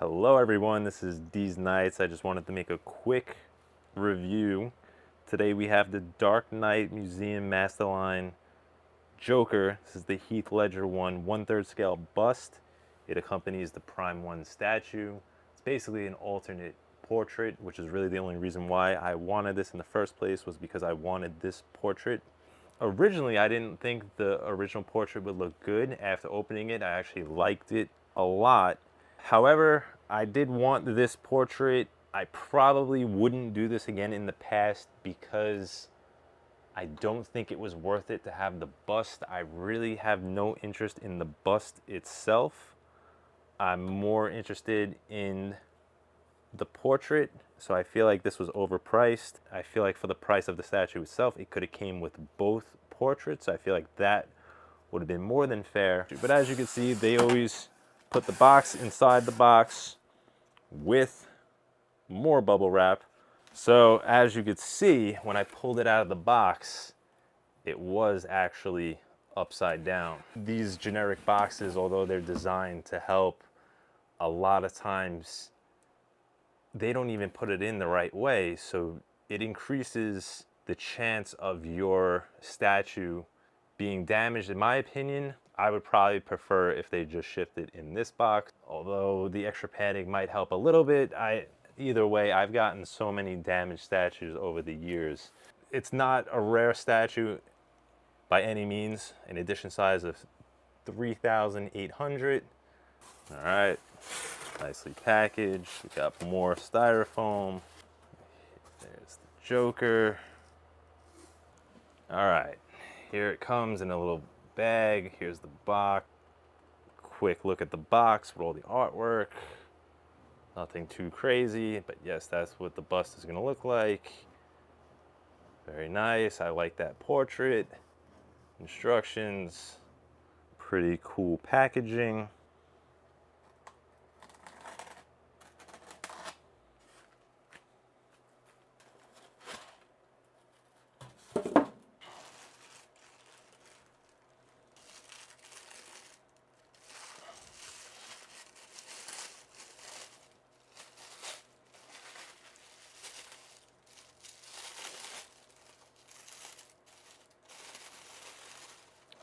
Hello everyone, this is D's Nights. I just wanted to make a quick review. Today we have the Dark Knight Museum Masterline Joker. This is the Heath Ledger one, 1/3 scale bust. It accompanies the Prime 1 statue. It's basically an alternate portrait, which is really the only reason why I wanted this in the first place, was because I wanted this portrait. Originally, I didn't think the original portrait would look good. After opening it, I actually liked it a lot. However, I did want this portrait. I probably wouldn't do this again in the past because I don't think it was worth it to have the bust. I really have no interest in the bust itself. I'm more interested in the portrait, so I feel like this was overpriced. I feel like for the price of the statue itself, it could have came with both portraits. I feel like that would have been more than fair. But as you can see, they always put the box inside the box with more bubble wrap. So as you could see, when I pulled it out of the box, it was actually upside down. These generic boxes, although they're designed to help, a lot of times they don't even put it in the right way, so it increases the chance of your statue being damaged. In my opinion, I would probably prefer if they just shipped it in this box, although the extra padding might help a little bit. Either way, I've gotten so many damaged statues over the years. It's not a rare statue by any means, an edition size of 3,800. All right, nicely packaged. We got more styrofoam. There's the Joker. All right, here it comes in a little bag. Here's the box. Quick look at the box with all the artwork. Nothing too crazy, but yes, that's what the bust is gonna look like. Very nice. I like that portrait. Instructions. Pretty cool packaging.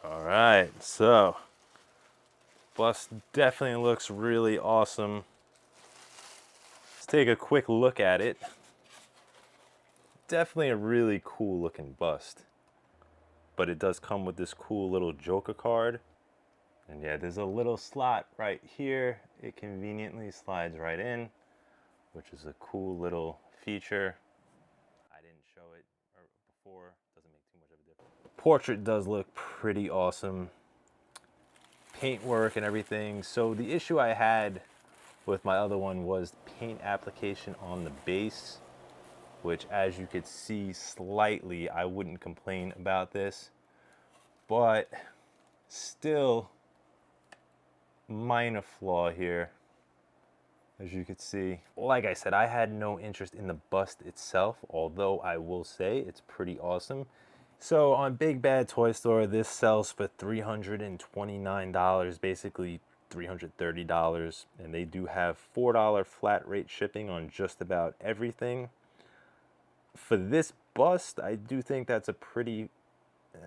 All right, so bust definitely looks really awesome. Let's take a quick look at it. Definitely a really cool looking bust, but it does come with this cool little Joker card. And yeah, there's a little slot right here. It conveniently slides right in, which is a cool little feature. I didn't show it before, doesn't make too much of a difference. The portrait does look pretty awesome. Paintwork and everything. So the issue I had with my other one was paint application on the base, which as you could see slightly, I wouldn't complain about this, but still minor flaw here. As you could see, like I said, I had no interest in the bust itself, although I will say it's pretty awesome. So on Big Bad Toy Store, this sells for $329, basically $330, and they do have $4 flat rate shipping on just about everything. For this bust, I do think that's a pretty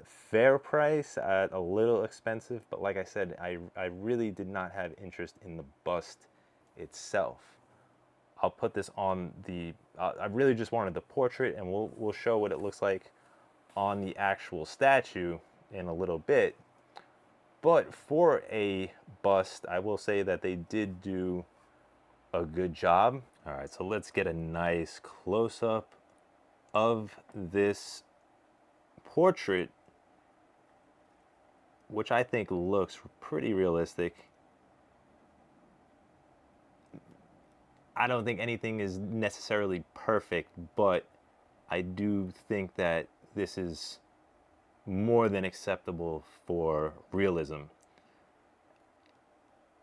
fair price at a little expensive, but like I said, I really did not have interest in the bust itself. I'll put this on the, I really just wanted the portrait, and we'll show what it looks like on the actual statue in a little bit. But for a bust, I will say that they did do a good job. All right, so let's get a nice close-up of this portrait, which I think looks pretty realistic. I don't think anything is necessarily perfect, but I do think that this is more than acceptable for realism.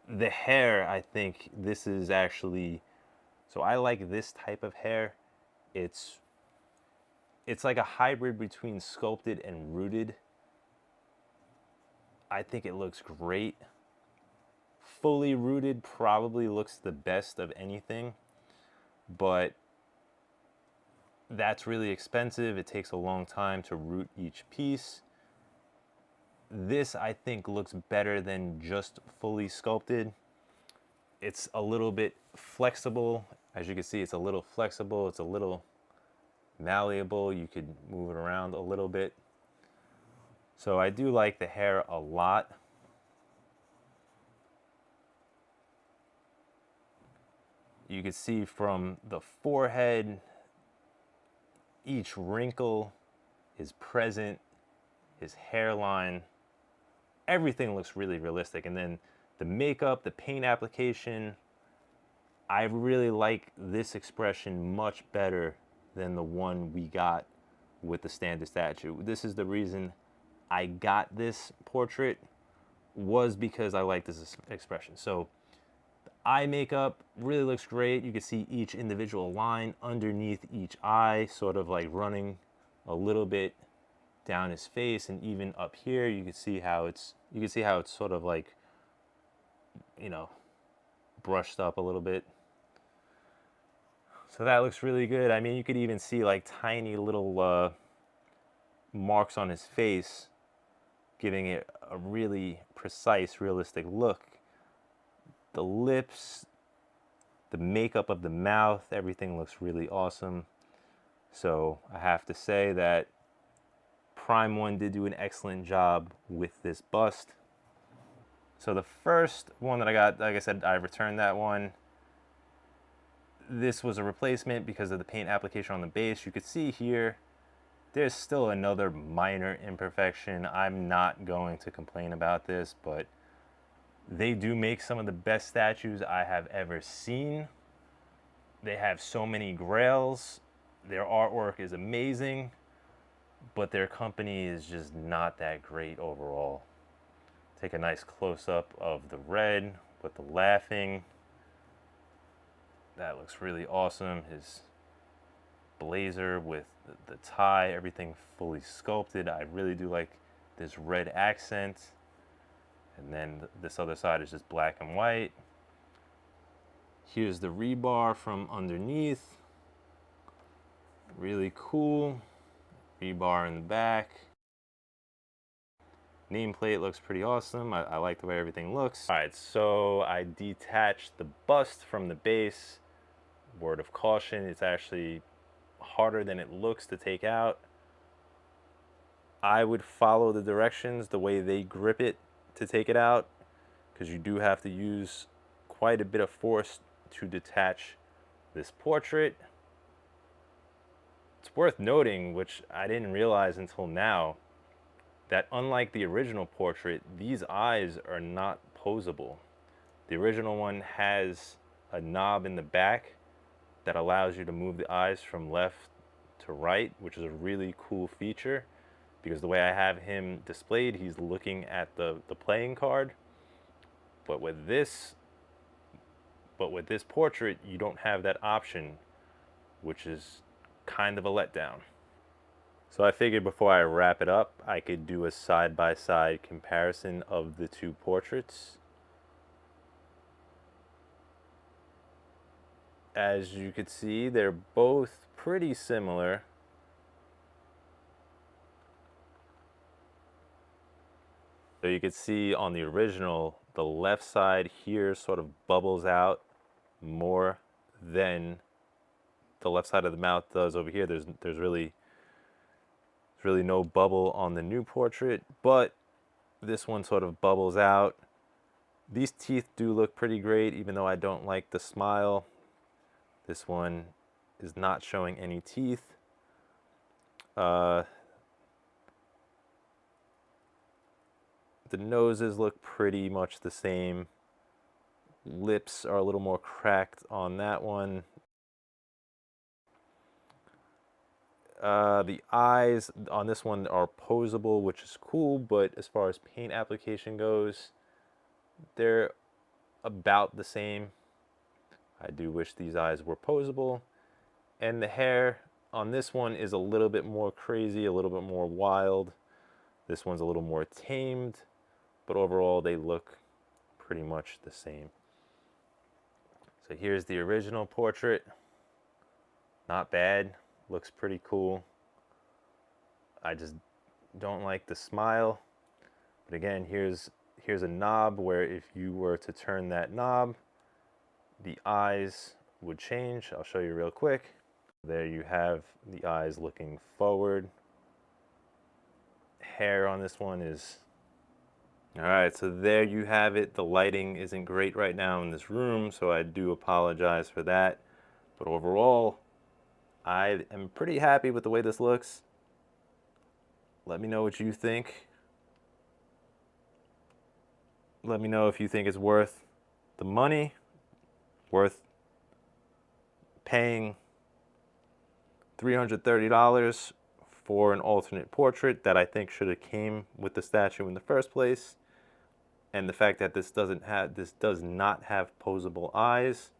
The hair, I think this is actually, so I like this type of hair. It's like a hybrid between sculpted and rooted. I think it looks great fully rooted probably looks the best of anything, but that's really expensive. It takes a long time to root each piece. This, I think, looks better than just fully sculpted. It's a little bit flexible. As you can see, it's a little flexible. It's a little malleable. You could move it around a little bit. So I do like the hair a lot. You can see from the forehead, each wrinkle is present, his hairline, everything looks really realistic. And then the makeup, the paint application, I really like this expression much better than the one we got with the standard statue. This is the reason I got this portrait, was because I like this expression. So eye makeup really looks great. You can see each individual line underneath each eye, sort of like running a little bit down his face, and even up here you can see how it's sort of like, you know, brushed up a little bit. So that looks really good. I mean, you could even see like tiny little marks on his face, giving it a really precise, realistic look. The lips, the makeup of the mouth, everything looks really awesome. So I have to say that Prime One did do an excellent job with this bust. So the first one that I got, like I said, I returned that one. This was a replacement because of the paint application on the base. You could see here, there's still another minor imperfection. I'm not going to complain about this, but they do make some of the best statues I have ever seen. They have so many grails. Their artwork is amazing, but their company is just not that great overall. Take a nice close-up of the red with the laughing. That looks really awesome. His blazer with the tie, everything fully sculpted. I really do like this red accent. And then this other side is just black and white. Here's the rebar from underneath. Really cool. Rebar in the back. Nameplate looks pretty awesome. I like the way everything looks. All right, so I detached the bust from the base. Word of caution, it's actually harder than it looks to take out. I would follow the directions the way they grip it to take it out, because you do have to use quite a bit of force to detach this portrait. It's worth noting, which I didn't realize until now, that unlike the original portrait, these eyes are not posable. The original one has a knob in the back that allows you to move the eyes from left to right, which is a really cool feature, because the way I have him displayed, he's looking at the playing card. But with this portrait, you don't have that option, which is kind of a letdown. So I figured before I wrap it up, I could do a side-by-side comparison of the two portraits. As you could see, they're both pretty similar. So you could see on the original, the left side here sort of bubbles out more than the left side of the mouth does over here. There's really no bubble on the new portrait, but this one sort of bubbles out. These teeth do look pretty great, even though I don't like the smile. This one is not showing any teeth. The noses look pretty much the same. Lips are a little more cracked on that one. The eyes on this one are posable, which is cool, but as far as paint application goes, they're about the same. I do wish these eyes were posable. And the hair on this one is a little bit more crazy, a little bit more wild. This one's a little more tamed, but overall they look pretty much the same. So here's the original portrait. Not bad, looks pretty cool. I just don't like the smile. But again, here's a knob where if you were to turn that knob, the eyes would change. I'll show you real quick. There you have the eyes looking forward. Hair on this one is... All right, so there you have it. The lighting isn't great right now in this room, so I do apologize for that. But overall, I am pretty happy with the way this looks. Let me know what you think. Let me know if you think it's worth the money, worth paying $330 for an alternate portrait that I think should have came with the statue in the first place. And the fact that this does not have posable eyes.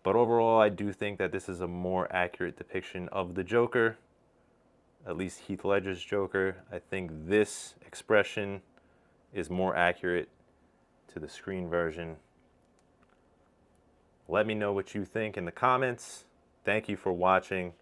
But overall, I do think that this is a more accurate depiction of the Joker, at least Heath Ledger's Joker. I think this expression is more accurate to the screen version. Let me know what you think in the comments. Thank you for watching.